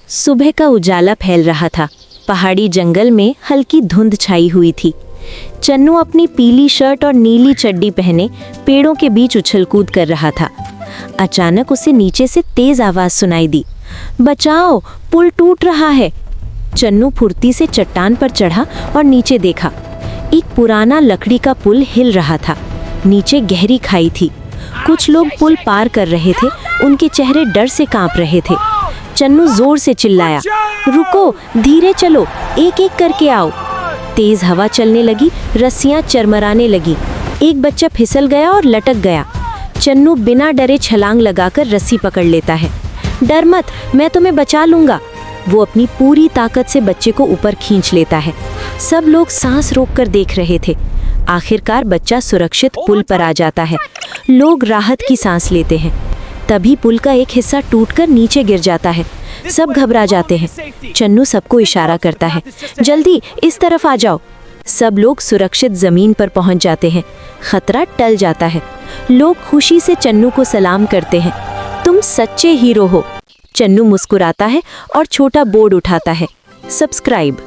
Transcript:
सुबह का उजाला फैल रहा था। पहाड़ी जंगल में हल्की धुंध छाई हुई थी। चन्नू अपनी पीली शर्ट और नीली चड्डी पहने पेड़ों के बीच उछल कूद कर रहा था। अचानक उसे नीचे से तेज आवाज सुनाई दी, बचाओ, पुल टूट रहा है। चन्नू फुर्ती से चट्टान पर चढ़ा और नीचे देखा। एक पुराना लकड़ी का पुल हिल रहा था। नीचे गहरी खाई थी। कुछ लोग पुल पार कर रहे थे। उनके चेहरे डर से कांप रहे थे। चन्नू जोर से चिल्लाया, रुको, धीरे चलो, एक एक करके आओ। तेज हवा चलने लगी, रस्सियां चरमराने लगी। एक बच्चा फिसल गया और लटक गया। चन्नू बिना डरे छलांग लगाकर रस्सी पकड़ लेता है। डर मत, मैं तुम्हें बचा लूंगा। वो अपनी पूरी ताकत से बच्चे को ऊपर खींच लेता है। सब लोग सांस रोककर देख रहे थे। आखिरकार बच्चा सुरक्षित पुल पर आ जाता है। लोग राहत की सांस लेते हैं। तभी पुल का एक हिस्सा टूटकर नीचे गिर जाता है। सब घबरा जाते हैं। चन्नू सबको इशारा करता है, जल्दी इस तरफ आ जाओ। सब लोग सुरक्षित जमीन पर पहुंच जाते हैं। खतरा टल जाता है। लोग खुशी से चन्नू को सलाम करते हैं, तुम सच्चे हीरो हो। चन्नू मुस्कुराता है और छोटा बोर्ड उठाता है, सब्सक्राइब।